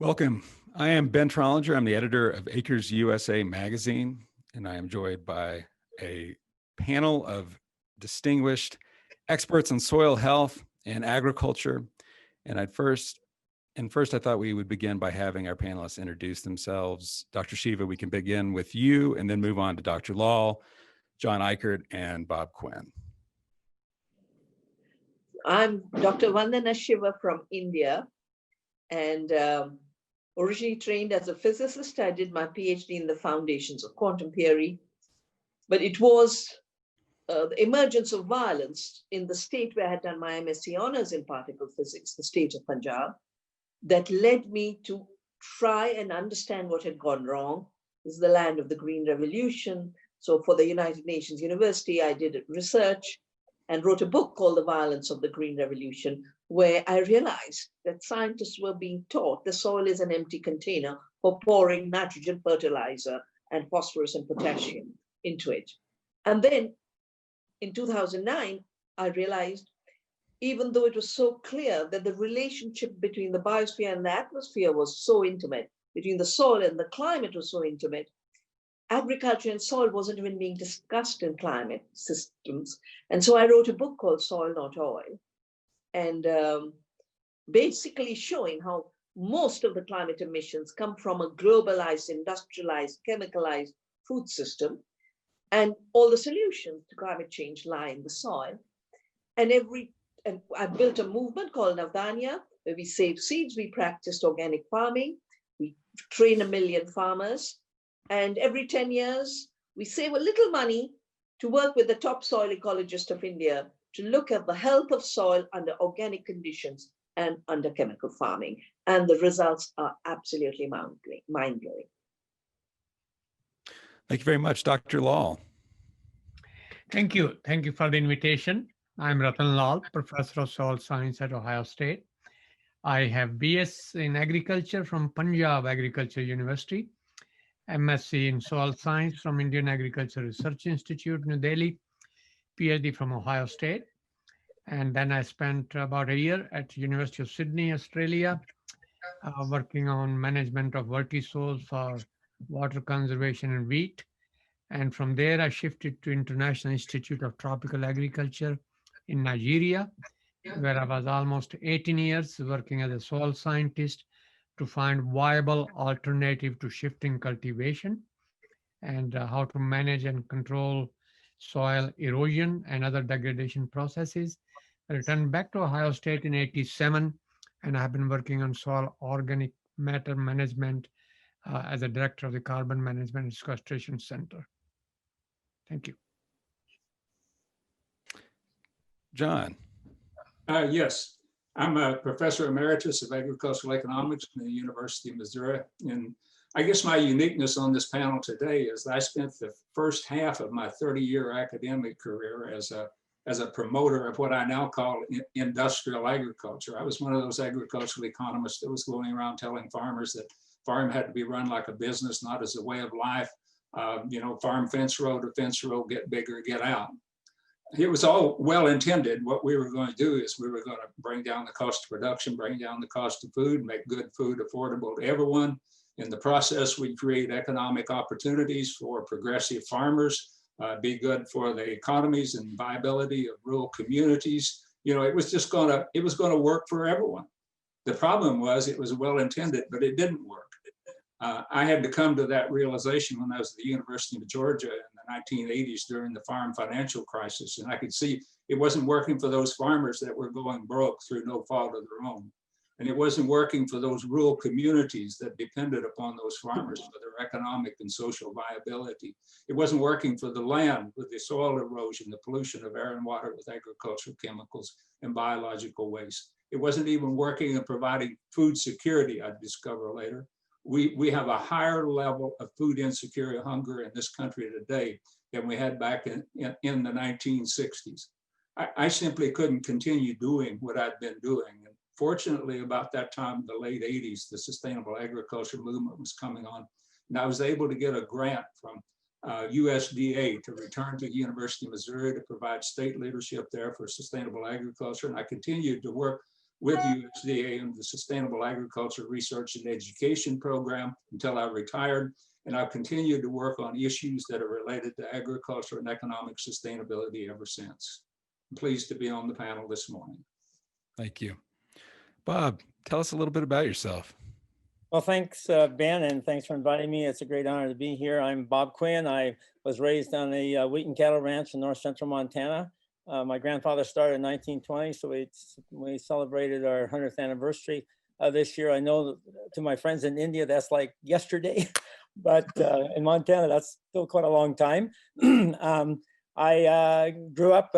Welcome. I am Ben Trollinger. I'm the editor of Acres U.S.A. magazine, and I am joined by a panel of distinguished experts in soil health and agriculture. And first, I thought we would begin by having our panelists introduce themselves. Dr. Shiva, we can begin with you and then move on to Dr. Lawl, John Eichert, and Bob Quinn. I'm Dr. Vandana Shiva from India, and originally trained as a physicist. I did my Ph.D. in the foundations of quantum theory, but it was the emergence of violence in the state where I had done my MSc honors in particle physics, the state of Punjab, that led me to try and understand what had gone wrong. This is the land of the Green Revolution. So for the United Nations University, I did research and wrote a book called The Violence of the Green Revolution, where I realized that scientists were being taught the soil is an empty container for pouring nitrogen fertilizer and phosphorus and potassium into it. And then in 2009, I realized, even though it was so clear that the relationship between the biosphere and the atmosphere was so intimate, between the soil and the climate was so intimate, agriculture and soil wasn't even being discussed in climate systems. And so I wrote a book called Soil Not Oil, and basically showing how most of the climate emissions come from a globalized, industrialized, chemicalized food system, and all the solutions to climate change lie in the soil. And I built a movement called Navdanya, where we save seeds, we practiced organic farming, we train 1 million farmers, and every 10 years, we save a little money to work with the top soil ecologist of India to look at the health of soil under organic conditions and under chemical farming. And the results are absolutely mind-blowing. Thank you very much, Dr. Lawl. Thank you. Thank you for the invitation. I'm Ratan Lal, professor of soil science at Ohio State. I have BS in agriculture from Punjab Agriculture University, MSc in soil science from Indian Agriculture Research Institute, New Delhi, Ph.D. from Ohio State. And then I spent about a year at University of Sydney, Australia, working on management of vertisols for water conservation and wheat. And from there, I shifted to International Institute of Tropical Agriculture in Nigeria, where I was almost 18 years working as a soil scientist to find viable alternative to shifting cultivation and how to manage and control soil erosion and other degradation processes. I returned back to Ohio State in '87, and I have been working on soil organic matter management as a director of the Carbon Management and Sequestration Center. Thank you. John. Yes, I'm a professor emeritus of agricultural economics from the University of Missouri. And I guess my uniqueness on this panel today is that I spent the first half of my 30-year academic career as a promoter of what I now call industrial agriculture. I was one of those agricultural economists that was going around telling farmers that farm had to be run like a business, not as a way of life. Farm fence row to fence row, get bigger, get out. It was all well intended. What we were going to do is we were going to bring down the cost of production, bring down the cost of food, make good food affordable to everyone. In the process, we create economic opportunities for progressive farmers, be good for the economies and viability of rural communities. It was just going to work for everyone. The problem was it was well intended, but it didn't work. I had to come to that realization when I was at the University of Georgia in the 1980s during the farm financial crisis. And I could see it wasn't working for those farmers that were going broke through no fault of their own. And it wasn't working for those rural communities that depended upon those farmers for their economic and social viability. It wasn't working for the land with the soil erosion, the pollution of air and water with agricultural chemicals and biological waste. It wasn't even working in providing food security, I'd discover later. We have a higher level of food insecurity, hunger in this country today than we had back in the 1960s. I simply couldn't continue doing what I'd been doing. And fortunately, about that time, in the late 80s, the sustainable agriculture movement was coming on. And I was able to get a grant from USDA to return to the University of Missouri to provide state leadership there for sustainable agriculture. And I continued to work with USDA in the Sustainable Agriculture Research and Education Program until I retired. And I've continued to work on issues that are related to agriculture and economic sustainability ever since. I'm pleased to be on the panel this morning. Thank you. Bob, tell us a little bit about yourself. Well, thanks, Ben, and thanks for inviting me. It's a great honor to be here. I'm Bob Quinn. I was raised on a wheat and cattle ranch in north central Montana. My grandfather started in 1920, so we celebrated our 100th anniversary this year. I know to my friends in India, that's like yesterday, but in Montana, that's still quite a long time. I grew up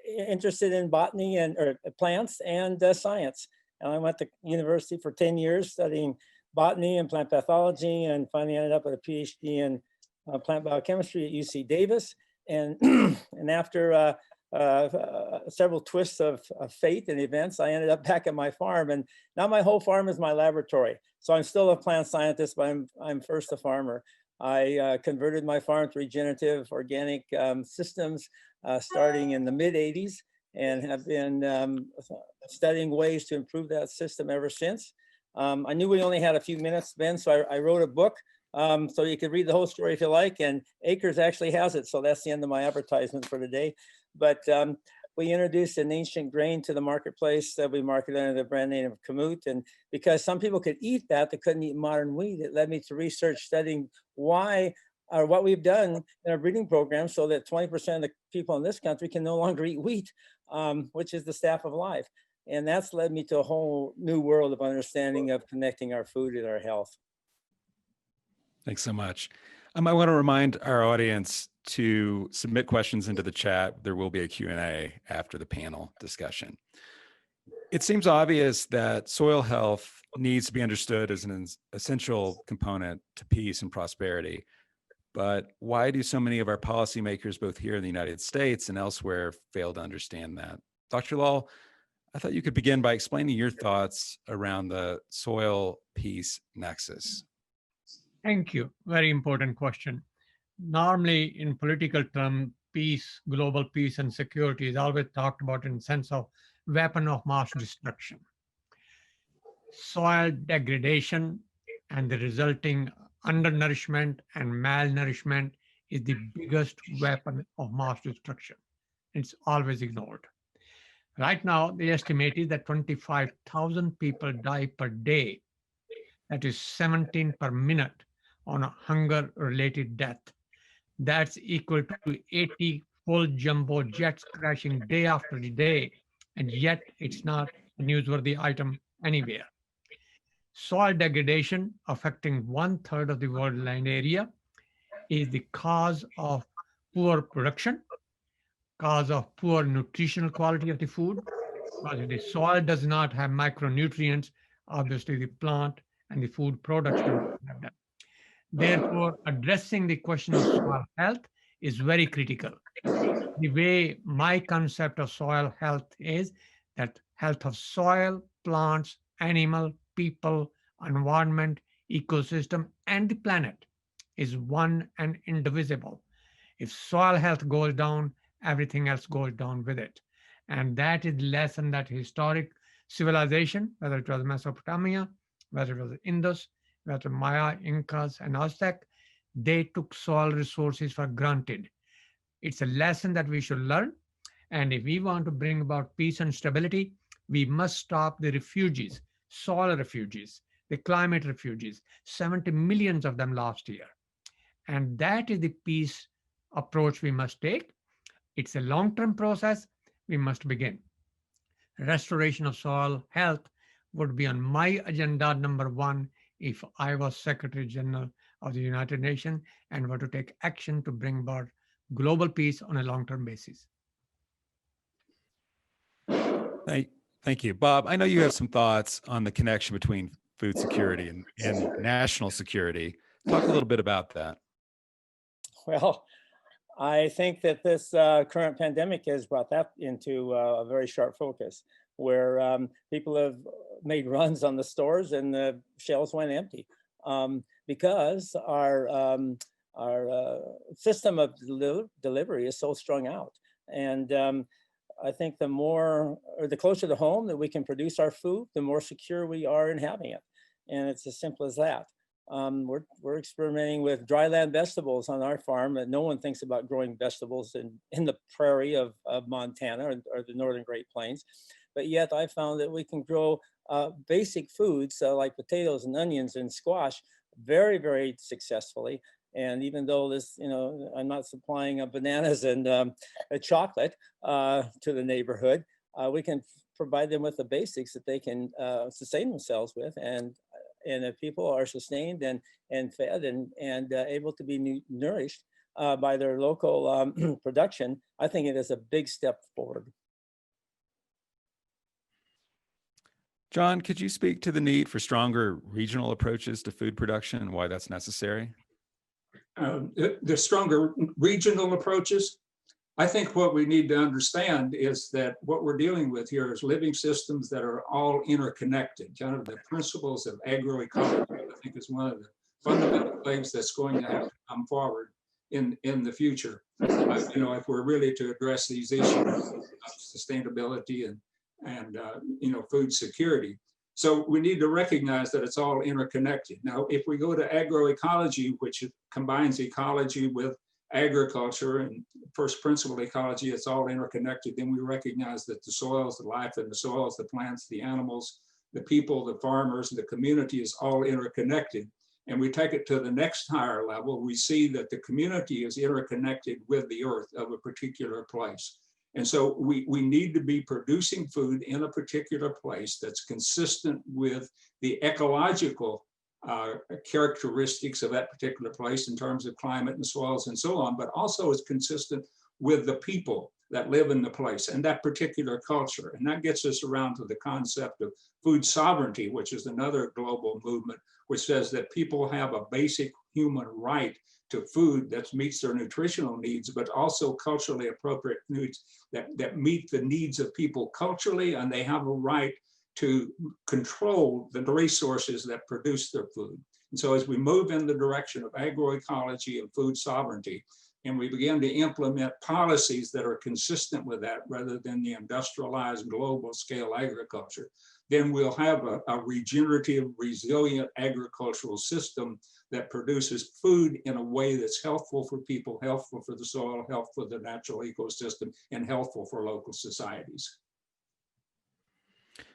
interested in botany and plants and science. And I went to university for 10 years studying botany and plant pathology, and finally ended up with a Ph.D. in plant biochemistry at UC Davis. And, and after several twists of fate and events, I ended up back at my farm, and now my whole farm is my laboratory. So I'm still a plant scientist, but I'm first a farmer. I converted my farm to regenerative organic systems starting in the mid-'80s, and have been studying ways to improve that system ever since. I knew we only had a few minutes, Ben, so I wrote a book so you could read the whole story if you like, and Acres actually has it, so that's the end of my advertisement for today. But we introduced an ancient grain to the marketplace that we marketed under the brand name of Kamut, and because some people could eat that, they couldn't eat modern wheat, it led me to research studying why or what we've done in our breeding program so that 20% of the people in this country can no longer eat wheat, which is the staff of life. And that's led me to a whole new world of understanding of connecting our food and our health. Thanks so much. I want to remind our audience to submit questions into the chat. There will be a Q&A after the panel discussion. It seems obvious that soil health needs to be understood as an essential component to peace and prosperity. But why do so many of our policymakers, both here in the United States and elsewhere, fail to understand that? Dr. Lawl, I thought you could begin by explaining your thoughts around the soil peace nexus. Thank you. Very important question. Normally, in political terms, peace, global peace and security is always talked about in the sense of weapon of mass destruction. Soil degradation and the resulting undernourishment and malnourishment is the biggest weapon of mass destruction. It's always ignored. Right now, the estimate is that 25,000 people die per day. That is 17 per minute on a hunger-related death. That's equal to 80 full jumbo jets crashing day after day, and yet it's not a newsworthy item anywhere. Soil degradation affecting 1/3 of the world land area is the cause of poor production, cause of poor nutritional quality of the food, because if the soil does not have micronutrients, obviously the plant and the food products don't have them. Therefore, addressing the question of soil health is very critical. The way my concept of soil health is that health of soil, plants, animal, people, environment, ecosystem, and the planet is one and indivisible. If soil health goes down, everything else goes down with it. And that is the lesson that historic civilization, whether it was Mesopotamia, whether it was Indus, whether Maya, Incas, and Aztec, they took soil resources for granted. It's a lesson that we should learn. And if we want to bring about peace and stability, we must stop the refugees, soil refugees, the climate refugees, 70 million of them last year. And that is the peace approach we must take. It's a long-term process. We must begin. Restoration of soil health would be on my agenda #1 if I was Secretary General of the United Nations and were to take action to bring about global peace on a long-term basis. Thank you. Bob, I know you have some thoughts on the connection between food security and national security. Talk a little bit about that. Well, I think that this current pandemic has brought that into a very sharp focus, where people have made runs on the stores and the shelves went empty because our system of delivery is so strung out. And I think the more, or the closer to home that we can produce our food, the more secure we are in having it. And it's as simple as that. We're experimenting with dryland vegetables on our farm, and no one thinks about growing vegetables in the prairie of Montana or the Northern Great Plains. But yet I found that we can grow basic foods like potatoes and onions and squash very, very successfully. And even though this, I'm not supplying bananas and chocolate to the neighborhood, we can provide them with the basics that they can sustain themselves with. And if people are sustained and fed and able to be nourished by their local production, I think it is a big step forward. John, could you speak to the need for stronger regional approaches to food production and why that's necessary? The stronger regional approaches. I think what we need to understand is that what we're dealing with here is living systems that are all interconnected. Kind of the principles of agroecology, I think, is one of the fundamental things that's going to have to come forward in the future. If we're really to address these issues of sustainability and food security. So we need to recognize that it's all interconnected. Now, if we go to agroecology, which combines ecology with agriculture and first principle ecology, it's all interconnected, then we recognize that the soils, the life in the soils, the plants, the animals, the people, the farmers, the community is all interconnected. And we take it to the next higher level, we see that the community is interconnected with the earth of a particular place. And so we need to be producing food in a particular place that's consistent with the ecological characteristics of that particular place in terms of climate and soils and so on, but also is consistent with the people that live in the place and that particular culture. And that gets us around to the concept of food sovereignty, which is another global movement, which says that people have a basic human right to food that meets their nutritional needs, but also culturally appropriate needs that meet the needs of people culturally, and they have a right to control the resources that produce their food. And so as we move in the direction of agroecology and food sovereignty, and we begin to implement policies that are consistent with that rather than the industrialized global scale agriculture, then we'll have a regenerative, resilient agricultural system that produces food in a way that's helpful for people, helpful for the soil, helpful for the natural ecosystem, and helpful for local societies.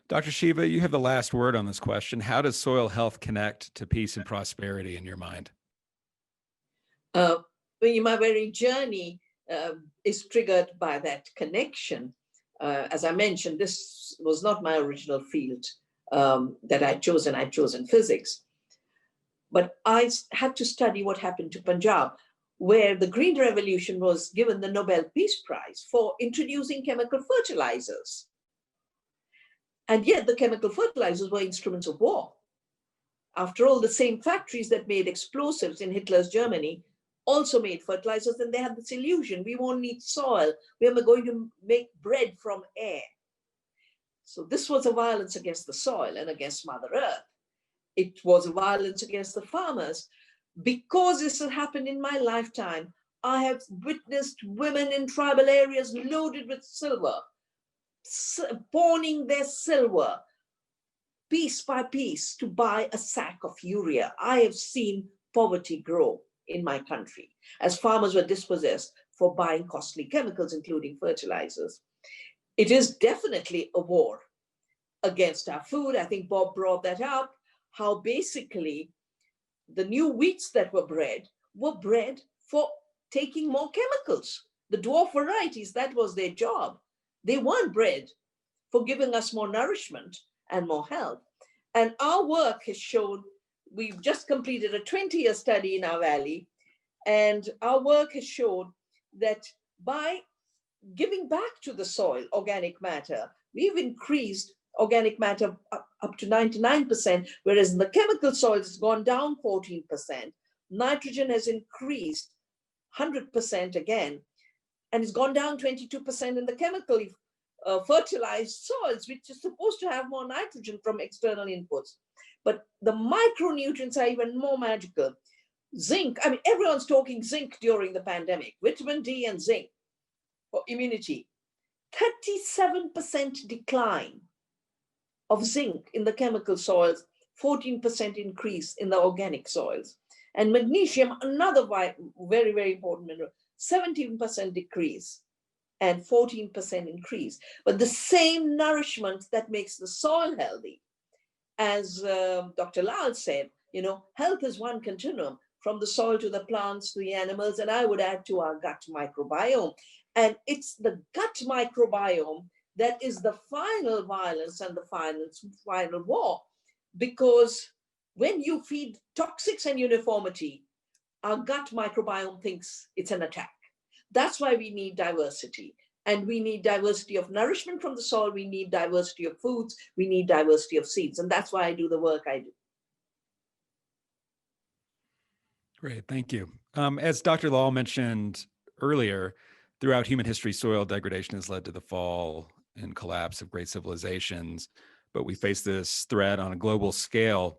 Dr. Shiva, you have the last word on this question. How does soil health connect to peace and prosperity in your mind? My very journey is triggered by that connection. As I mentioned, this was not my original field that I'd chosen. I'd chosen physics. But I had to study what happened to Punjab, where the Green Revolution was given the Nobel Peace Prize for introducing chemical fertilizers. And yet the chemical fertilizers were instruments of war. After all, the same factories that made explosives in Hitler's Germany also made fertilizers, and they had this illusion, we won't need soil, we are going to make bread from air. So this was a violence against the soil and against Mother Earth. It was a violence against the farmers. Because this has happened in my lifetime, I have witnessed women in tribal areas loaded with silver, pawning their silver piece by piece to buy a sack of urea. I have seen poverty grow in my country as farmers were dispossessed for buying costly chemicals, including fertilizers. It is definitely a war against our food. I think Bob brought that up, how basically the new wheats that were bred for taking more chemicals. The dwarf varieties, that was their job. They weren't bred for giving us more nourishment and more health. And our work has shown, we've just completed a 20-year study in our valley, and our work has shown that by giving back to the soil organic matter, we've increased organic matter up to 99%, whereas in the chemical soils it's gone down 14%. Nitrogen has increased 100% again, and it's gone down 22% in the chemically fertilized soils, which is supposed to have more nitrogen from external inputs. But the micronutrients are even more magical. Zinc, I mean, everyone's talking zinc during the pandemic, vitamin D and zinc for immunity. 37% decline of zinc in the chemical soils, 14% increase in the organic soils. And magnesium, another very, very important mineral, 17% decrease and 14% increase. But the same nourishment that makes the soil healthy, as Dr. Lal said, health is one continuum, from the soil to the plants to the animals, and I would add to our gut microbiome. And it's the gut microbiome that is the final violence and the final war, because when you feed toxics and uniformity, our gut microbiome thinks it's an attack. That's why we need diversity. And we need diversity of nourishment from the soil. We need diversity of foods. We need diversity of seeds. And that's why I do the work I do. Great, thank you. As Dr. Lawl mentioned earlier, throughout human history, soil degradation has led to the fall and collapse of great civilizations, but we face this threat on a global scale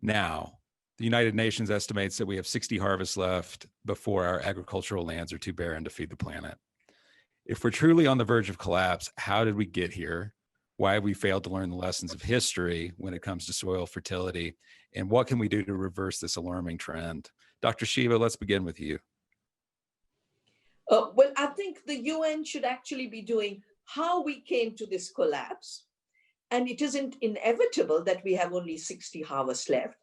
now. The United Nations estimates that we have 60 harvests left before our agricultural lands are too barren to feed the planet. If we're truly on the verge of collapse, how did we get here? Why have we failed to learn the lessons of history when it comes to soil fertility? And what can we do to reverse this alarming trend? Dr. Shiva, let's begin with you. Well, I think the UN should actually be doing how we came to this collapse. And it isn't inevitable that we have only 60 harvests left,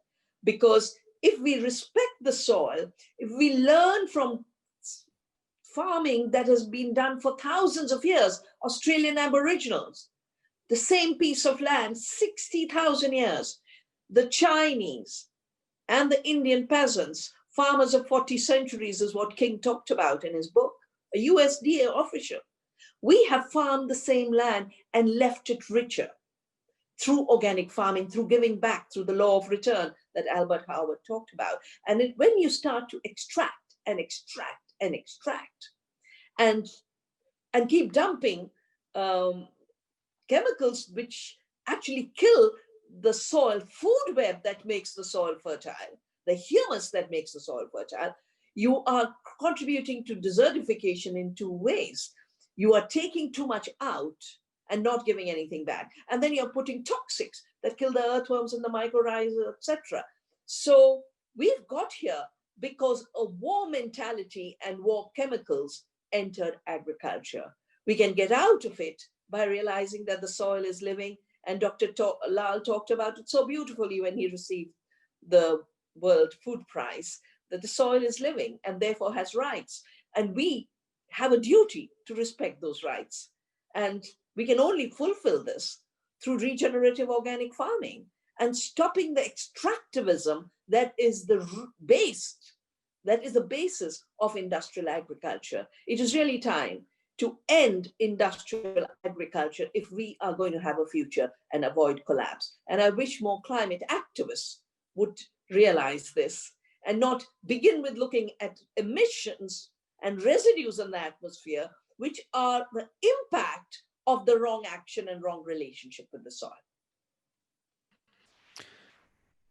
because if we respect the soil, if we learn from farming that has been done for thousands of years, Australian Aboriginals, the same piece of land, 60,000 years, the Chinese and the Indian peasants, farmers of 40 centuries is what King talked about in his book, a USDA official. We have farmed the same land and left it richer through organic farming, through giving back, through the law of return that Albert Howard talked about. And when you start to extract and extract and extract and keep dumping chemicals which actually kill the soil food web that makes the soil fertile, the humus that makes the soil fertile, you are contributing to desertification in two ways. You are taking too much out and not giving anything back. And then you're putting toxics that kill the earthworms and the mycorrhiza, etc. So we've got here because a war mentality and war chemicals entered agriculture. We can get out of it by realizing that the soil is living. And Dr. Lal talked about it so beautifully when he received the World Food Prize, that the soil is living and therefore has rights. And we have a duty to respect those rights. And we can only fulfill this through regenerative organic farming and stopping the extractivism that is the basis of industrial agriculture. It is really time to end industrial agriculture if we are going to have a future and avoid collapse. And I wish more climate activists would realize this and not begin with looking at emissions and residues in the atmosphere, which are the impact of the wrong action and wrong relationship with the soil.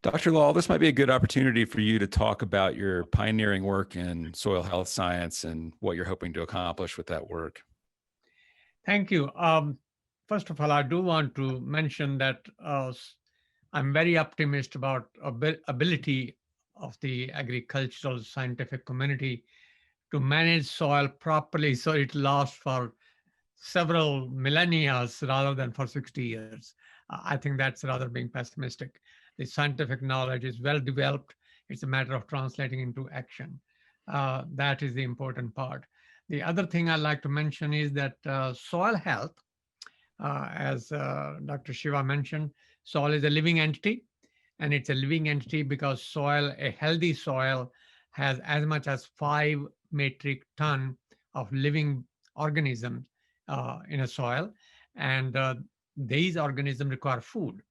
Dr. Lawl, this might be a good opportunity for you to talk about your pioneering work in soil health science and what you're hoping to accomplish with that work. Thank you. First of all, I do want to mention that I'm very optimistic about ability of the agricultural scientific community to manage soil properly so it lasts for several millennia rather than for 60 years. I think that's rather being pessimistic. The scientific knowledge is well developed. It's a matter of translating into action. That is the important part. The other thing I'd like to mention is that soil health, as Dr. Shiva mentioned, soil is a living entity, and it's a living entity because a healthy soil has as much as 5 metric ton of living organisms in a soil, and these organisms require food,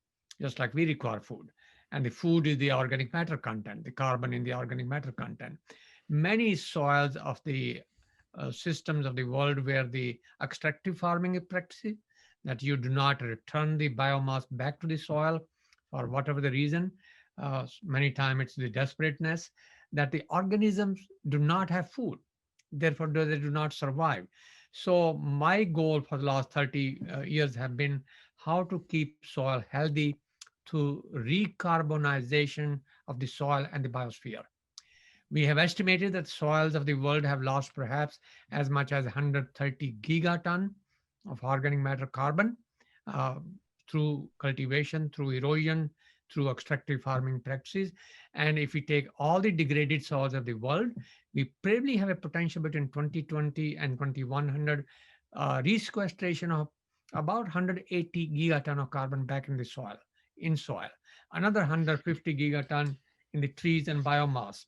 just like we require food. And the food is the organic matter content, the carbon in the organic matter content. Many soils of the systems of the world where the extractive farming is practiced, that you do not return the biomass back to the soil for whatever the reason, many times it's the desperateness, that the organisms do not have food. Therefore, they do not survive. So my goal for the last 30 years have been how to keep soil healthy through recarbonization of the soil and the biosphere. We have estimated that soils of the world have lost perhaps as much as 130 gigaton of organic matter carbon uh, through cultivation, through erosion, through extractive farming practices. And if we take all the degraded soils of the world, we probably have a potential between 2020 and 2100 resequestration of about 180 gigaton of carbon back in the soil, another 150 gigaton in the trees and biomass.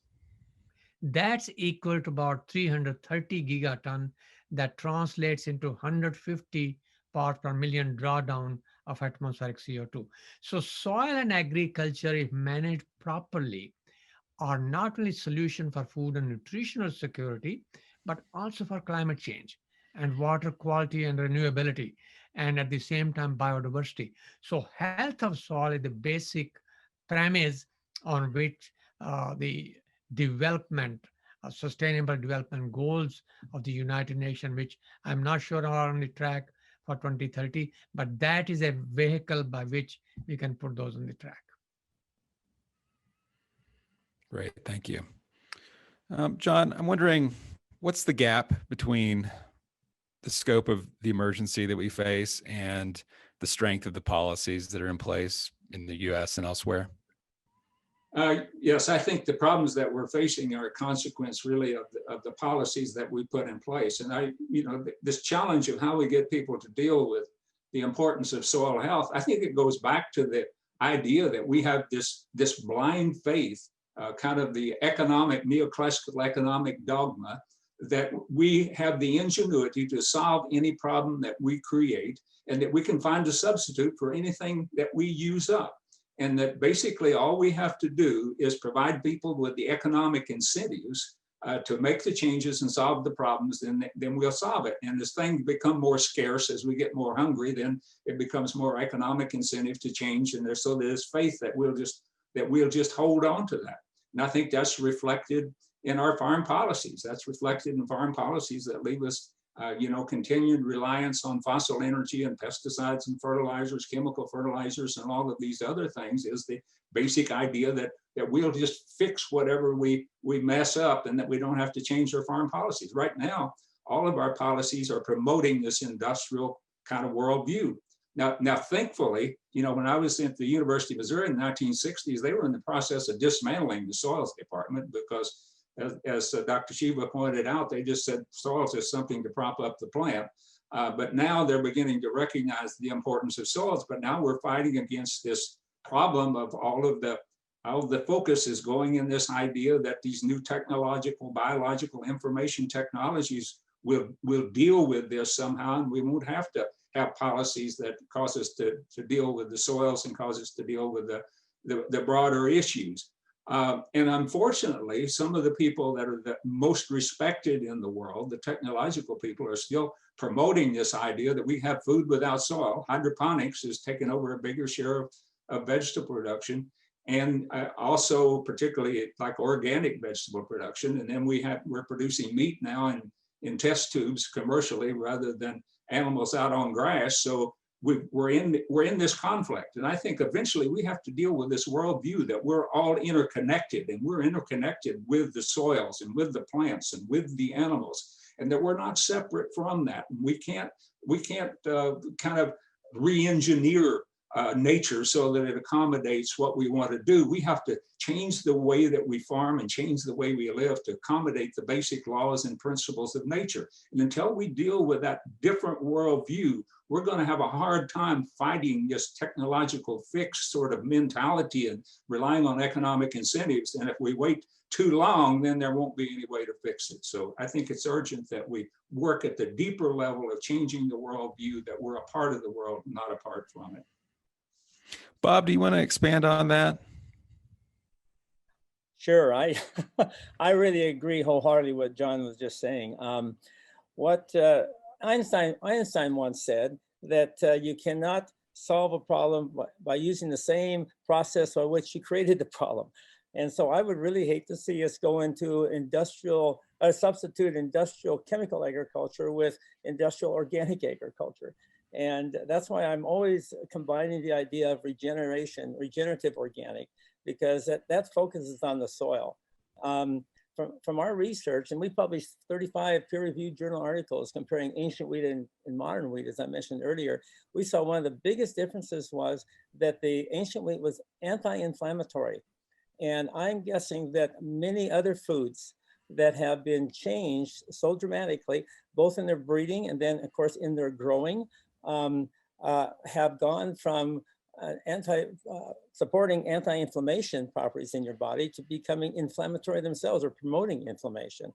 That's equal to about 330 gigaton. That translates into 150 parts per million drawdown of atmospheric CO2. So soil and agriculture, if managed properly, are not only solution for food and nutritional security, but also for climate change and water quality and renewability, and at the same time biodiversity. So health of soil is the basic premise on which the development, sustainable development goals of the United Nations, which I'm not sure are on the track for 2030, but that is a vehicle by which we can put those on the track. Great, thank you. John, I'm wondering, what's the gap between the scope of the emergency that we face and the strength of the policies that are in place in the US and elsewhere? Yes, I think the problems that we're facing are a consequence really of the policies that we put in place. And this challenge of how we get people to deal with the importance of soil health, I think it goes back to the idea that we have this blind faith, kind of the neoclassical economic dogma, that we have the ingenuity to solve any problem that we create, and that we can find a substitute for anything that we use up. And that basically all we have to do is provide people with the economic incentives to make the changes and solve the problems, then we'll solve it. And as things become more scarce, as we get more hungry, then it becomes more economic incentive to change. And there's faith that we'll just hold on to that. And I think that's reflected in our foreign policies. That's reflected in foreign policies that leave us continued reliance on fossil energy and pesticides and fertilizers, chemical fertilizers, and all of these other things, is the basic idea that we'll just fix whatever we mess up, and that we don't have to change our foreign policies. Right now, all of our policies are promoting this industrial kind of worldview. Now, thankfully, when I was at the University of Missouri in the 1960s, they were in the process of dismantling the soils department because, as Dr. Shiva pointed out, they just said soils is something to prop up the plant. But now they're beginning to recognize the importance of soils. But now we're fighting against this problem of all of the focus is going in this idea that these new technological, biological information technologies will deal with this somehow, and we won't have to have policies that cause us to deal with the soils and cause us to deal with the broader issues. And unfortunately, some of the people that are the most respected in the world, the technological people, are still promoting this idea that we have food without soil. Hydroponics has taken over a bigger share of vegetable production, and also particularly like organic vegetable production. And then we're producing meat now in test tubes commercially rather than animals out on grass. So we're in this conflict. And I think eventually we have to deal with this worldview that we're all interconnected, and we're interconnected with the soils and with the plants and with the animals, and that we're not separate from that. We can't kind of re-engineer nature so that it accommodates what we want to do. We have to change the way that we farm and change the way we live to accommodate the basic laws and principles of nature. And until we deal with that different worldview, we're going to have a hard time fighting this technological fix sort of mentality and relying on economic incentives. And if we wait too long, then there won't be any way to fix it. So I think it's urgent that we work at the deeper level of changing the worldview, that we're a part of the world, not apart from it. Bob, do you want to expand on that? Sure, I really agree wholeheartedly with what John was just saying. What Einstein once said, that you cannot solve a problem by using the same process by which you created the problem. And so I would really hate to see us go into industrial substitute industrial chemical agriculture with industrial organic agriculture. And that's why I'm always combining the idea of regenerative organic, because that focuses on the soil. From our research, and we published 35 peer-reviewed journal articles comparing ancient wheat and modern wheat, as I mentioned earlier, we saw one of the biggest differences was that the ancient wheat was anti-inflammatory. And I'm guessing that many other foods that have been changed so dramatically, both in their breeding and then, of course, in their growing, have gone from supporting anti-inflammation properties in your body to becoming inflammatory themselves or promoting inflammation.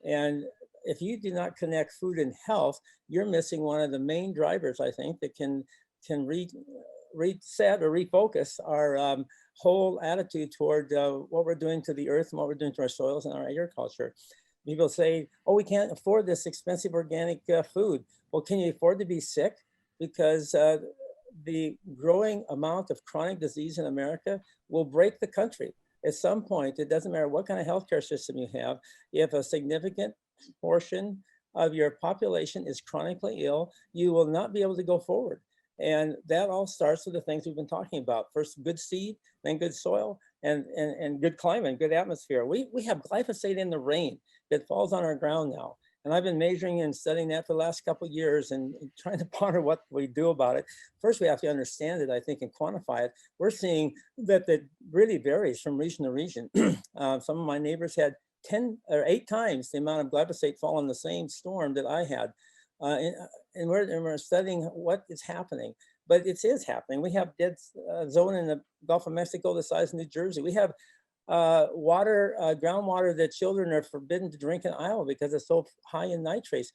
And if you do not connect food and health, you're missing one of the main drivers, I think, that can reset or refocus our whole attitude toward what we're doing to the earth and what we're doing to our soils and our agriculture. People say, oh, we can't afford this expensive organic food. Well, can you afford to be sick? Because the growing amount of chronic disease in America will break the country. At some point, it doesn't matter what kind of healthcare system you have, if a significant portion of your population is chronically ill, you will not be able to go forward. And that all starts with the things we've been talking about. First, good seed, then good soil, and good climate, good atmosphere. We have glyphosate in the rain that falls on our ground now. And I've been measuring and studying that for the last couple of years and trying to ponder what we do about it. First, we have to understand it, I think, and quantify it. We're seeing that it really varies from region to region. Some of my neighbors had 10 or 8 times the amount of glyphosate fall in the same storm that I had. And we're studying what is happening, but it is happening. We have dead zone in the Gulf of Mexico the size of New Jersey. We have groundwater that children are forbidden to drink in Iowa because it's so high in nitrates.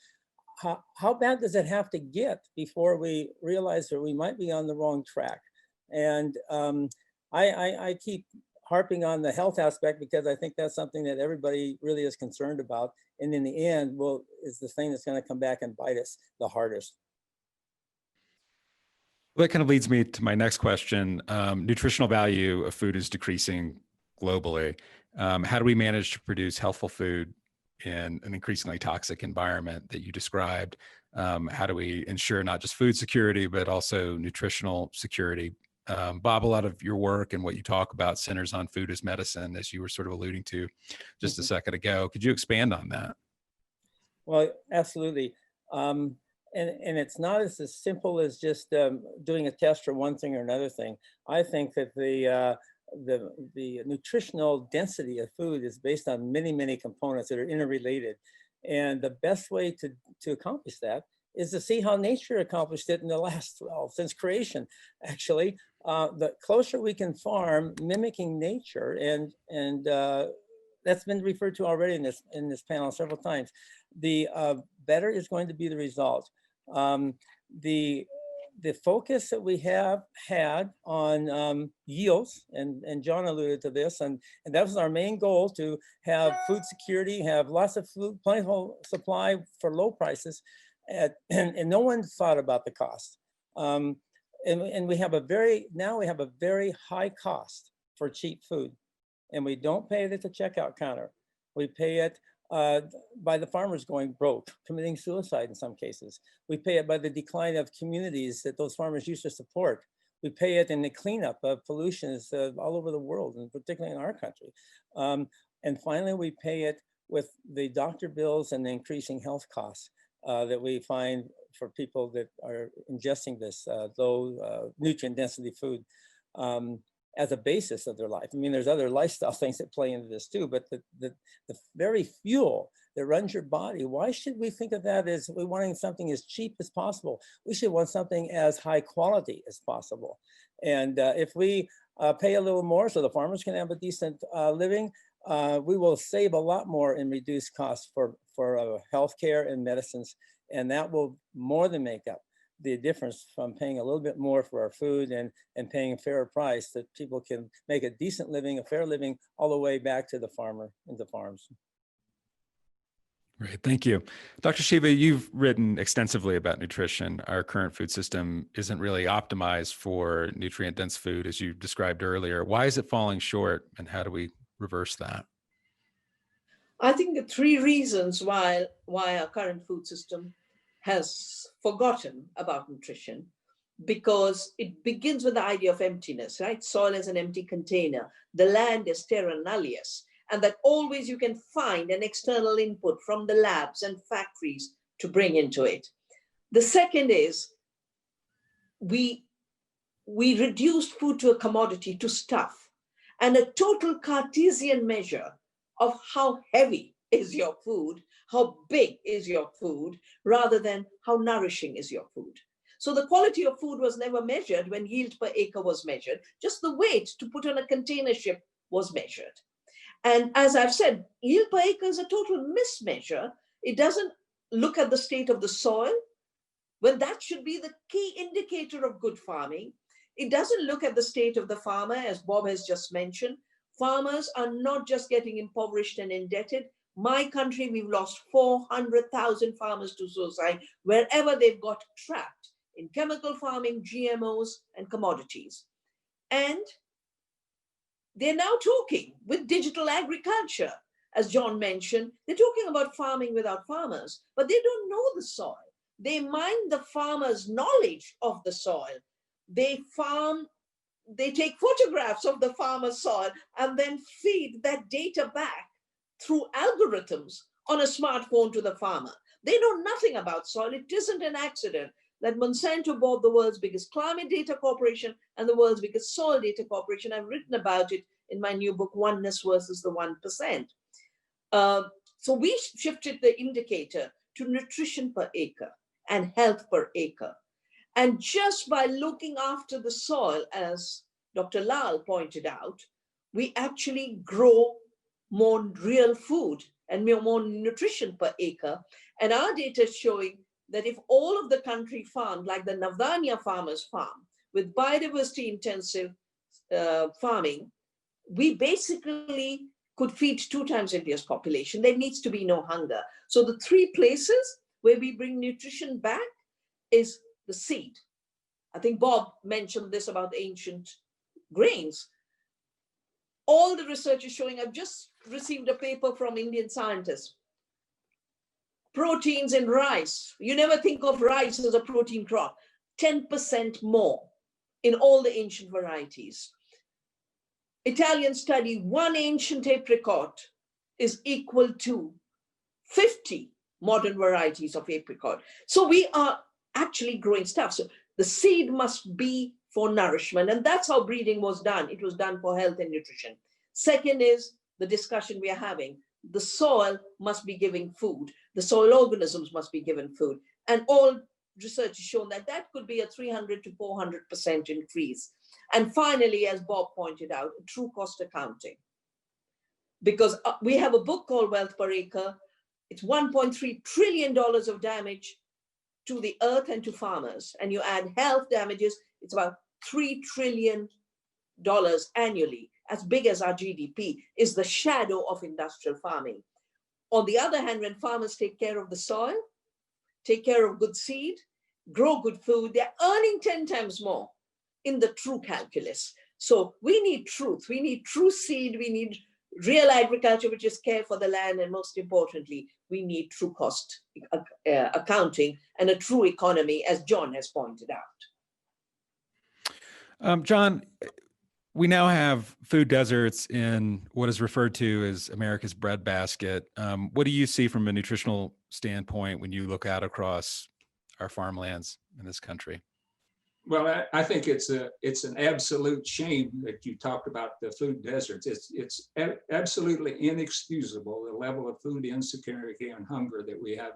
How bad does it have to get before we realize that we might be on the wrong track? And I keep harping on the health aspect because I think that's something that everybody really is concerned about. And in the end, is the thing that's going to come back and bite us the hardest. Well, that kind of leads me to my next question. Nutritional value of food is decreasing globally. How do we manage to produce healthful food in an increasingly toxic environment that you described? How do we ensure not just food security, but also nutritional security? Bob, a lot of your work and what you talk about centers on food as medicine, as you were sort of alluding to just a second ago. Could you expand on that? Well, absolutely. And it's not as simple as just doing a test for one thing or another thing. I think that the nutritional density of food is based on many, many components that are interrelated. And the best way to accomplish that is to see how nature accomplished it in the last, since creation, actually. The closer we can farm mimicking nature, and that's been referred to already in this panel several times, the better is going to be the result. The focus that we have had on yields, and John alluded to this, and that was our main goal, to have food security, have lots of food, plentiful supply for low prices, and no one thought about the cost. And we have a very high cost for cheap food, and we don't pay it at the checkout counter. We pay it by the farmers going broke, committing suicide in some cases. We pay it by the decline of communities that those farmers used to support. We pay it in the cleanup of pollutions all over the world, and particularly in our country. And finally, we pay it with the doctor bills and the increasing health costs that we find for people that are ingesting this low nutrient density food as a basis of their life. I mean, there's other lifestyle things that play into this too, but the very fuel that runs your body, why should we think of that as we wanting something as cheap as possible? We should want something as high quality as possible. And if we pay a little more so the farmers can have a decent living, we will save a lot more in reduced costs for healthcare and medicines. And that will more than make up the difference from paying a little bit more for our food and paying a fairer price, that people can make a decent living, a fair living, all the way back to the farmer and the farms. Great, thank you. Dr. Shiva, you've written extensively about nutrition. Our current food system isn't really optimized for nutrient-dense food, as you described earlier. Why is it falling short, and how do we reverse that? I think the three reasons why our current food system has forgotten about nutrition, because it begins with the idea of emptiness, right? Soil is an empty container. The land is terra nullius, and that always you can find an external input from the labs and factories to bring into it. The second is we reduced food to a commodity, to stuff, and a total Cartesian measure of how heavy is your food, how big is your food, rather than how nourishing is your food. So the quality of food was never measured when yield per acre was measured. Just the weight to put on a container ship was measured. And as I've said, yield per acre is a total mismeasure. It doesn't look at the state of the soil, when that should be the key indicator of good farming. It doesn't look at the state of the farmer, as Bob has just mentioned. Farmers are not just getting impoverished and indebted. My country, we've lost 400,000 farmers to suicide wherever they've got trapped in chemical farming, GMOs, and commodities. And they're now talking with digital agriculture, as John mentioned. They're talking about farming without farmers, but they don't know the soil. They mine the farmer's knowledge of the soil. They farm, they take photographs of the farmer's soil and then feed that data back through algorithms on a smartphone to the farmer. They know nothing about soil. It isn't an accident that Monsanto bought the world's biggest climate data corporation and the world's biggest soil data corporation. I've written about it in my new book, Oneness versus the 1%. So we shifted the indicator to nutrition per acre and health per acre. And just by looking after the soil, as Dr. Lal pointed out, we actually grow more real food and more nutrition per acre. And our data is showing that if all of the country farmed like the Navdanya farmers farm, with biodiversity intensive farming, we basically could feed 2 times India's population. There needs to be no hunger. So the 3 places where we bring nutrition back is the seed. I think Bob mentioned this about ancient grains. All the research is showing, I've just received a paper from Indian scientists. Proteins in rice. You never think of rice as a protein crop. 10% more in all the ancient varieties. Italian study, 1 ancient apricot is equal to 50 modern varieties of apricot. So we are actually growing stuff. So the seed must be for nourishment. And that's how breeding was done. It was done for health and nutrition. Second is the discussion we are having. The soil must be giving food. The soil organisms must be given food. And all research has shown that that could be a 300 to 400% increase. And finally, as Bob pointed out, true cost accounting. Because we have a book called Wealth Per Acre. It's $1.3 trillion of damage to the earth and to farmers. And you add health damages, it's about $3 trillion annually, as big as our GDP, is the shadow of industrial farming. On the other hand, when farmers take care of the soil, take care of good seed, grow good food, they're earning 10 times more in the true calculus. So we need truth. We need true seed. We need real agriculture, which is care for the land. And most importantly, we need true cost accounting and a true economy, as John has pointed out. John, we now have food deserts in what is referred to as America's breadbasket. What do you see from a nutritional standpoint when you look out across our farmlands in this country? Well, I think it's an absolute shame that you talked about the food deserts. It's absolutely inexcusable, the level of food insecurity and hunger that we have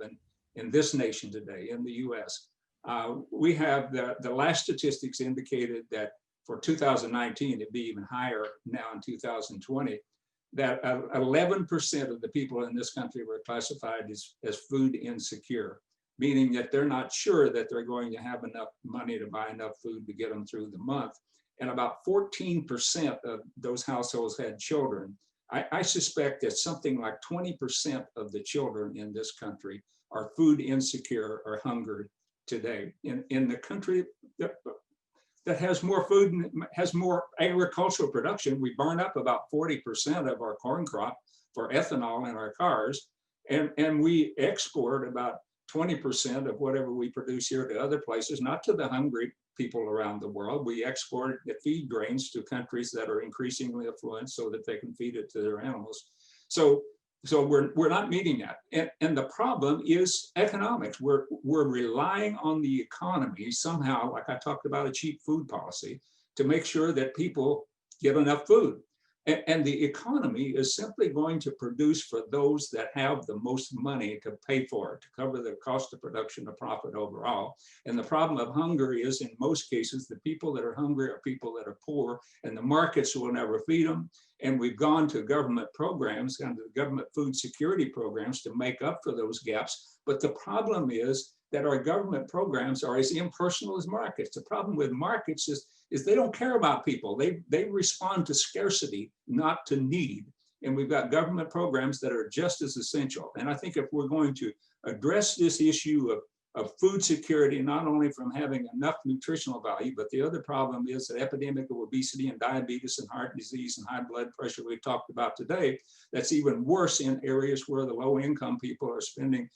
in this nation today, in the U.S. We have the last statistics indicated that for 2019, it'd be even higher now in 2020, that 11% of the people in this country were classified as food insecure, meaning that they're not sure that they're going to have enough money to buy enough food to get them through the month. And about 14% of those households had children. I suspect that something like 20% of the children in this country are food insecure or hungered today. In the country that has more food and has more agricultural production, we burn up about 40% of our corn crop for ethanol in our cars. And we export about 20% of whatever we produce here to other places, not to the hungry people around the world. We export the feed grains to countries that are increasingly affluent so that they can feed it to their animals. So we're not meeting that. And the problem is economics. We're relying on the economy somehow, like I talked about a cheap food policy, to make sure that people get enough food. And the economy is simply going to produce for those that have the most money to pay for it, to cover the cost of production, the profit overall. And the problem of hunger is, in most cases, the people that are hungry are people that are poor, and the markets will never feed them. And we've gone to government programs, gone to government food security programs to make up for those gaps. But the problem is that our government programs are as impersonal as markets. The problem with markets is they don't care about people. They respond to scarcity, not to need. And we've got government programs that are just as essential. And I think if we're going to address this issue of food security, not only from having enough nutritional value, but the other problem is the epidemic of obesity and diabetes and heart disease and high blood pressure we talked about today. That's even worse in areas where the low income people are spending,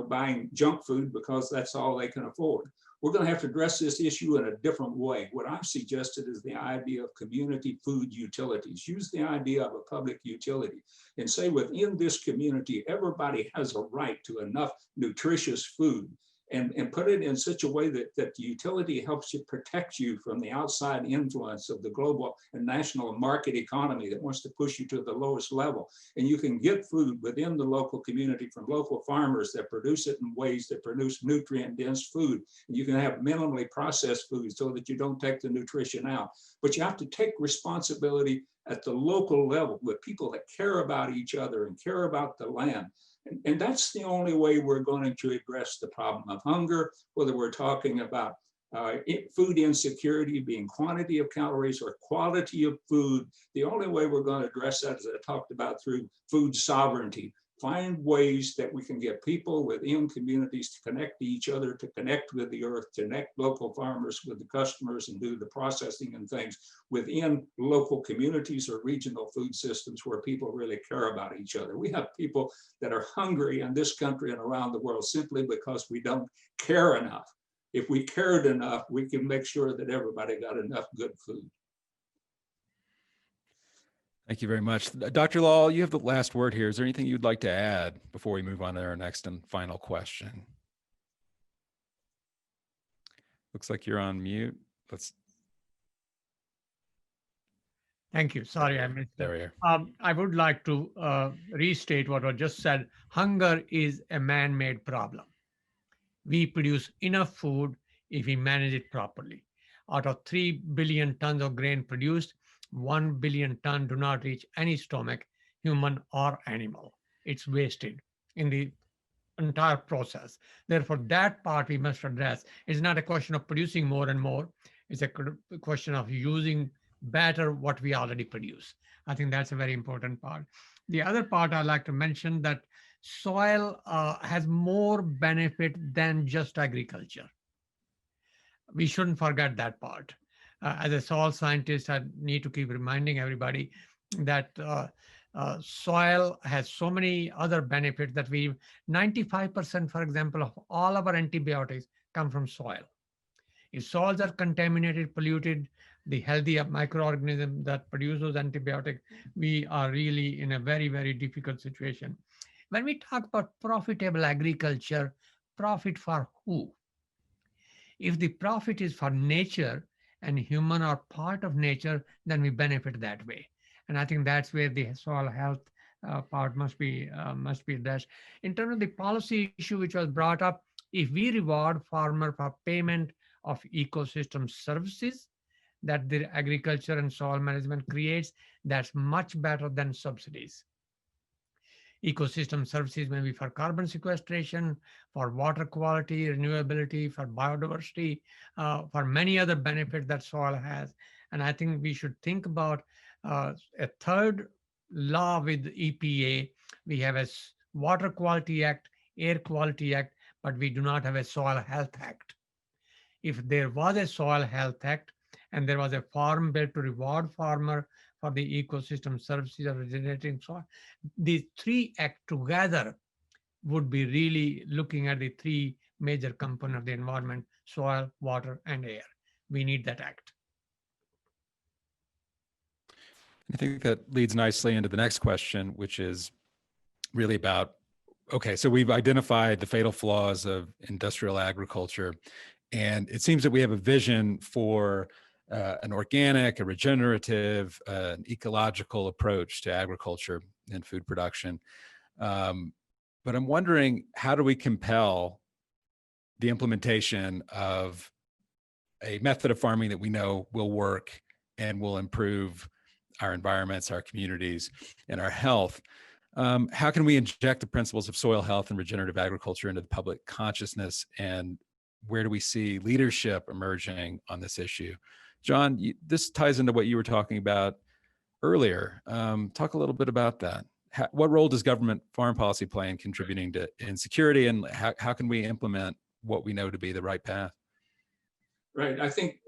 buying junk food because that's all they can afford. We're going to have to address this issue in a different way. What I've suggested is the idea of community food utilities. Use the idea of a public utility and say within this community, everybody has a right to enough nutritious food. And put it in such a way that the utility helps you protect you from the outside influence of the global and national market economy that wants to push you to the lowest level. And you can get food within the local community from local farmers that produce it in ways that produce nutrient-dense food. And you can have minimally processed food so that you don't take the nutrition out. But you have to take responsibility at the local level with people that care about each other and care about the land. And that's the only way we're going to address the problem of hunger, whether we're talking about food insecurity being quantity of calories or quality of food. The only way we're going to address that, as I talked about, through food sovereignty. Find ways that we can get people within communities to connect to each other, to connect with the earth, to connect local farmers with the customers and do the processing and things within local communities or regional food systems where people really care about each other. We have people that are hungry in this country and around the world simply because we don't care enough. If we cared enough, we can make sure that everybody got enough good food. Thank you very much. Dr. Lawl, you have the last word here. Is there anything you'd like to add before we move on to our next and final question? Looks like you're on mute. Thank you. Sorry, I missed that. There we are. I would like to restate what I just said. Hunger is a man-made problem. We produce enough food if we manage it properly. Out of 3 billion tons of grain produced, 1 billion ton do not reach any stomach, human or animal. It's wasted in the entire process. Therefore, that part we must address. It's not a question of producing more and more. It's a question of using better what we already produce. I think that's a very important part. The other part I'd like to mention that soil has more benefit than just agriculture. We shouldn't forget that part. As a soil scientist, I need to keep reminding everybody that soil has so many other benefits that 95%, for example, of all of our antibiotics come from soil. If soils are contaminated, polluted, the healthy microorganism that produce those antibiotics, we are really in a very, very difficult situation. When we talk about profitable agriculture, profit for who? If the profit is for nature and human are part of nature, then we benefit that way. And I think that's where the soil health part must be addressed. In terms of the policy issue which was brought up, if we reward farmer for payment of ecosystem services that the agriculture and soil management creates, that's much better than subsidies. Ecosystem services may be for carbon sequestration, for water quality, renewability, for biodiversity, for many other benefits that soil has. And I think we should think about a third law with EPA. We have a Water Quality Act, Air Quality Act, but we do not have a Soil Health Act. If there was a Soil Health Act and there was a farm bill to reward farmer for the ecosystem services or regenerating soil. These three act together would be really looking at the three major components of the environment: soil, water, and air. We need that act. I think that leads nicely into the next question, which is really about, okay, so we've identified the fatal flaws of industrial agriculture, and it seems that we have a vision for an organic, a regenerative, an ecological approach to agriculture and food production. But I'm wondering, how do we compel the implementation of a method of farming that we know will work and will improve our environments, our communities, and our health? How can we inject the principles of soil health and regenerative agriculture into the public consciousness, and where do we see leadership emerging on this issue? John, this ties into what you were talking about earlier. Talk a little bit about that. What role does government foreign policy play in contributing to insecurity, and how can we implement what we know to be the right path? Right. I think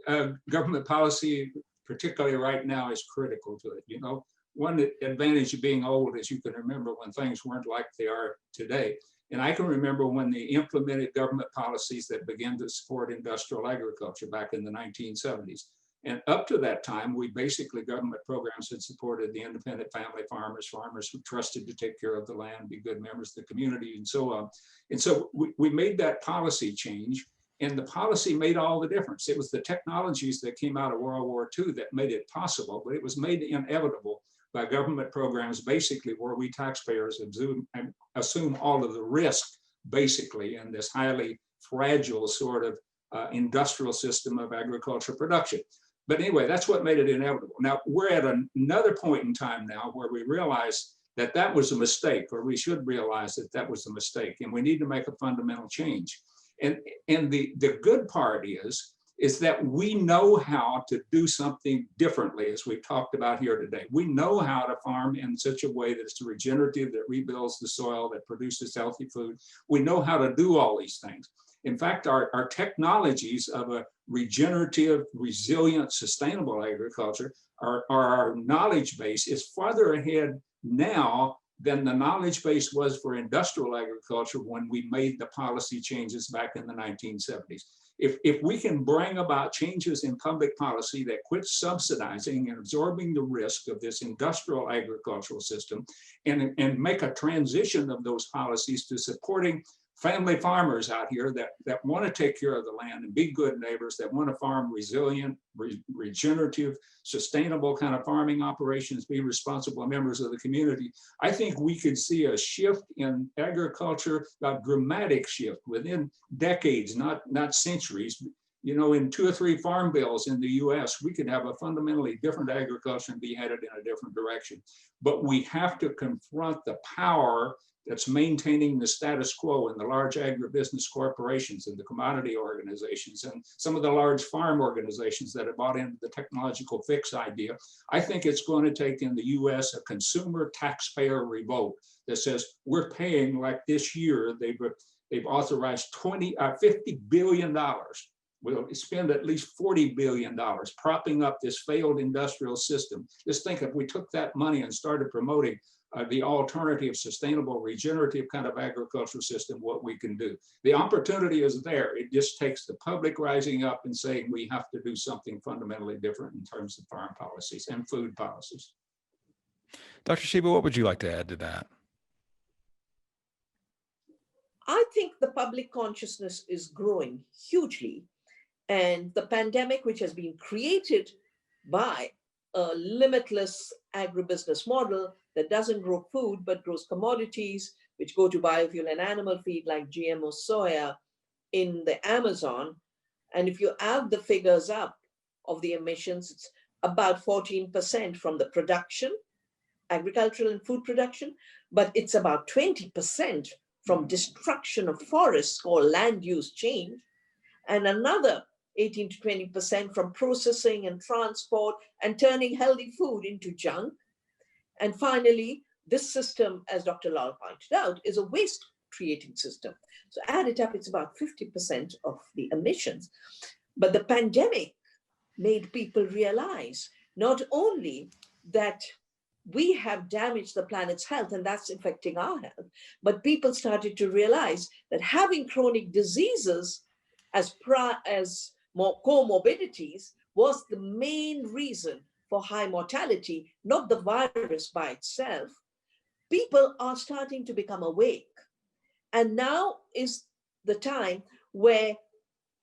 government policy, particularly right now, is critical to it. You know, one advantage of being old is you can remember when things weren't like they are today. And I can remember when they implemented government policies that began to support industrial agriculture back in the 1970s. And up to that time, government programs had supported the independent family farmers, farmers who trusted to take care of the land, be good members of the community, and so on. And so we made that policy change, and the policy made all the difference. It was the technologies that came out of World War II that made it possible, but it was made inevitable by government programs, basically where we taxpayers assume all of the risk, basically, in this highly fragile sort of industrial system of agriculture production. But anyway, that's what made it inevitable. Now, we're at another point in time now where we realize that that was a mistake, or we should realize that that was a mistake, and we need to make a fundamental change. And the good part is that we know how to do something differently, as we've talked about here today. We know how to farm in such a way that it's regenerative, that rebuilds the soil, that produces healthy food. We know how to do all these things. In fact, our technologies of a regenerative, resilient, sustainable agriculture, our knowledge base is farther ahead now than the knowledge base was for industrial agriculture when we made the policy changes back in the 1970s. If we can bring about changes in public policy that quits subsidizing and absorbing the risk of this industrial agricultural system, and make a transition of those policies to supporting family farmers out here that want to take care of the land and be good neighbors, that want to farm resilient, regenerative, sustainable kind of farming operations, be responsible members of the community, I think we could see a shift in agriculture, a dramatic shift within decades, not centuries. You know, in 2 or 3 farm bills in the US, we could have a fundamentally different agriculture and be headed in a different direction. But we have to confront the power that's maintaining the status quo in the large agribusiness corporations and the commodity organizations and some of the large farm organizations that have bought into the technological fix idea. I think it's going to take in the US a consumer taxpayer revolt that says we're paying, like this year, they've authorized $50 billion. We'll spend at least $40 billion propping up this failed industrial system. Just think if we took that money and started promoting the alternative, sustainable, regenerative kind of agricultural system, what we can do. The opportunity is there. It just takes the public rising up and saying we have to do something fundamentally different in terms of farm policies and food policies. Dr. Shiva, what would you like to add to that? I think the public consciousness is growing hugely. And the pandemic, which has been created by a limitless agribusiness model that doesn't grow food, but grows commodities, which go to biofuel and animal feed like GMO soya in the Amazon. And if you add the figures up of the emissions, it's about 14% from the production, agricultural and food production, but it's about 20% from destruction of forests or land use change, and another 18 to 20% from processing and transport and turning healthy food into junk. And finally, this system, as Dr. Lawl pointed out, is a waste creating system. So add it up, it's about 50% of the emissions. But the pandemic made people realize not only that we have damaged the planet's health and that's affecting our health. But people started to realize that having chronic diseases as more comorbidities was the main reason for high mortality, not the virus by itself. People are starting to become awake. And now is the time where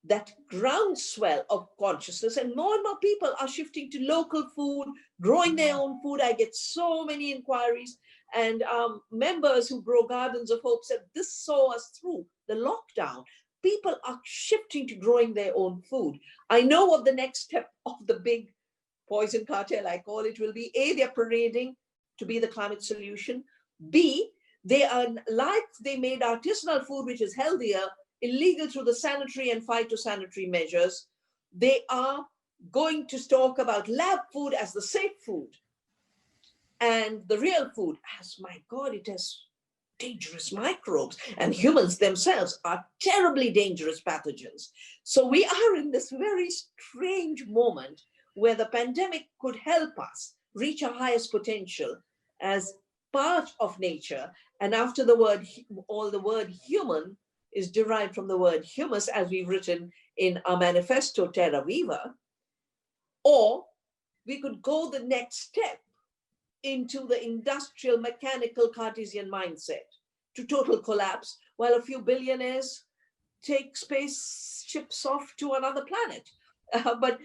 that groundswell of consciousness and more people are shifting to local food, growing their own food. I get so many inquiries, and members who grow Gardens of Hope said this saw us through the lockdown. People are shifting to growing their own food. I know what the next step of the big poison cartel, I call it, will be. A, they're parading to be the climate solution. B, they made artisanal food, which is healthier, illegal through the sanitary and phytosanitary measures. They are going to talk about lab food as the safe food. And the real food as, my God, it has dangerous microbes, and humans themselves are terribly dangerous pathogens. So we are in this very strange moment where the pandemic could help us reach our highest potential as part of nature. And after the word human is derived from the word humus, as we've written in our manifesto, Terra Viva. Or we could go the next step into the industrial, mechanical, Cartesian mindset to total collapse, while a few billionaires take spaceships off to another planet. But,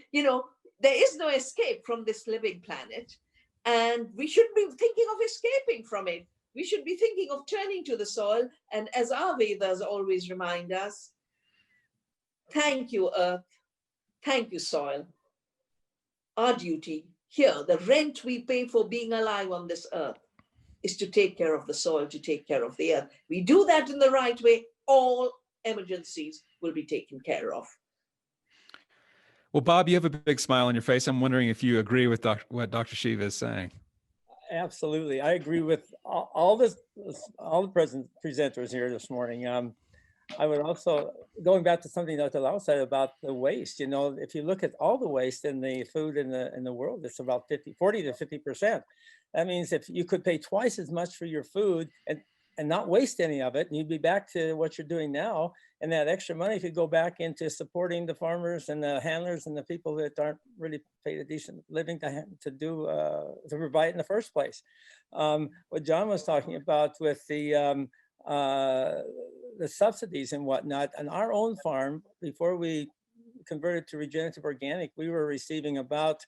there is no escape from this living planet, and we shouldn't be thinking of escaping from it. We should be thinking of turning to the soil. And as our Vedas always remind us, thank you, earth. Thank you, soil. Our duty here, the rent we pay for being alive on this earth, is to take care of the soil, to take care of the earth. We do that in the right way, all emergencies will be taken care of. Well, Bob, you have a big smile on your face. I'm wondering if you agree with what Dr. Shiva is saying. Absolutely. I agree with all the presenters here this morning. I would also, going back to something Dr. Lawl said about the waste, if you look at all the waste in the food in the world, it's about 40 to 50%. That means if you could pay twice as much for your food and not waste any of it, and you'd be back to what you're doing now, and that extra money could go back into supporting the farmers and the handlers and the people that aren't really paid a decent living to provide in the first place. What John was talking about with the subsidies and whatnot, on our own farm, before we converted to regenerative organic, we were receiving about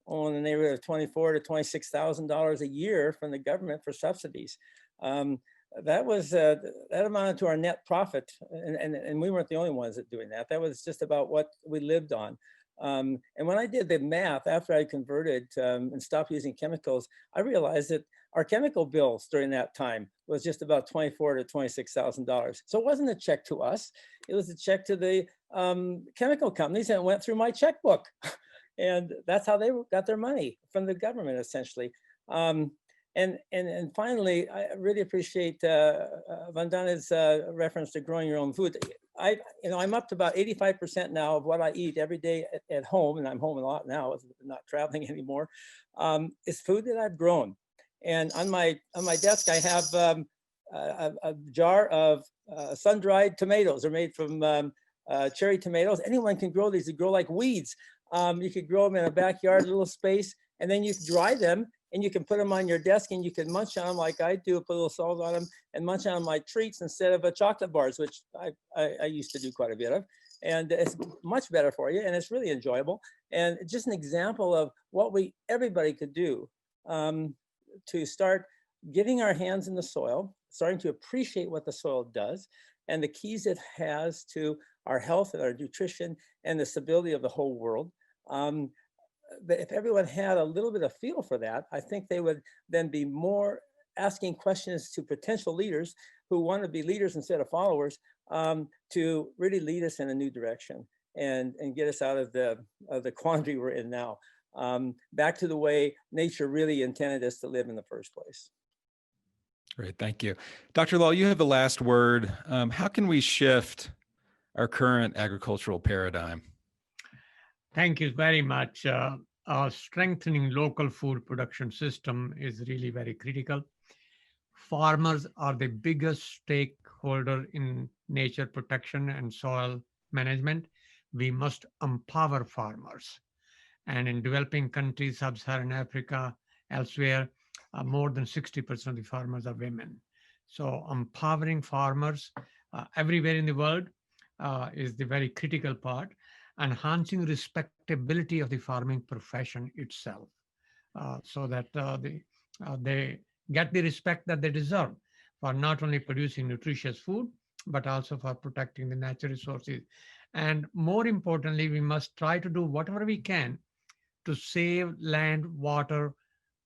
in the neighborhood of $24,000 to $26,000 a year from the government for subsidies. That was that amounted to our net profit, and we weren't the only ones that doing that. That was just about what we lived on. And when I did the math after I converted and stopped using chemicals, I realized that our chemical bills during that time was just about $24,000 to $26,000. So it wasn't a check to us; it was a check to the chemical companies, and it went through my checkbook. And that's how they got their money, from the government, essentially. And finally, I really appreciate Vandana's reference to growing your own food. I'm up to about 85% now of what I eat every day at home, and I'm home a lot now, not traveling anymore, is food that I've grown. And on my desk, I have a jar of sun-dried tomatoes. They're made from cherry tomatoes. Anyone can grow these. They grow like weeds. You could grow them in a backyard, a little space, and then you dry them, and you can put them on your desk, and you can munch on them like I do, put a little salt on them, and munch on them like treats instead of chocolate bars, which I used to do quite a bit of. And it's much better for you, and it's really enjoyable. And just an example of what everybody could do to start getting our hands in the soil, starting to appreciate what the soil does, and the keys it has to our health and our nutrition and the stability of the whole world. But if everyone had a little bit of feel for that, I think they would then be more asking questions to potential leaders who want to be leaders instead of followers, to really lead us in a new direction and get us out of the quandary we're in now, back to the way nature really intended us to live in the first place. Great, thank you. Dr. Lawl, you have the last word. How can we shift our current agricultural paradigm? Thank you very much. strengthening local food production system is really very critical. Farmers are the biggest stakeholder in nature protection and soil management. We must empower farmers. And in developing countries, sub-Saharan Africa, elsewhere, more than 60% of the farmers are women. So empowering farmers everywhere in the world is the very critical part. Enhancing respectability of the farming profession itself, so that they get the respect that they deserve for not only producing nutritious food, but also for protecting the natural resources. And more importantly, we must try to do whatever we can to save land, water,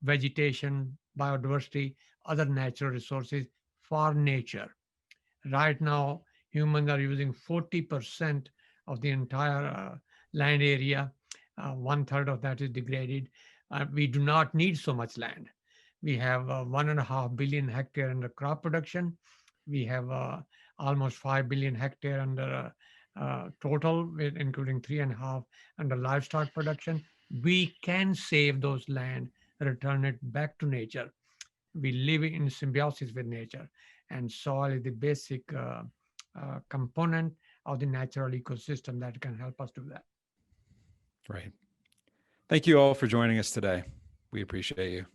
vegetation, biodiversity, other natural resources for nature. Right now, humans are using 40% of the entire land area. 1/3 of that is degraded. We do not need so much land. We have 1.5 billion hectare under crop production. We have almost 5 billion hectare under total, including 3.5 under livestock production. We can save those land, return it back to nature. We live in symbiosis with nature, and soil is the basic component of the natural ecosystem that can help us do that. Right. Thank you all for joining us today. We appreciate you.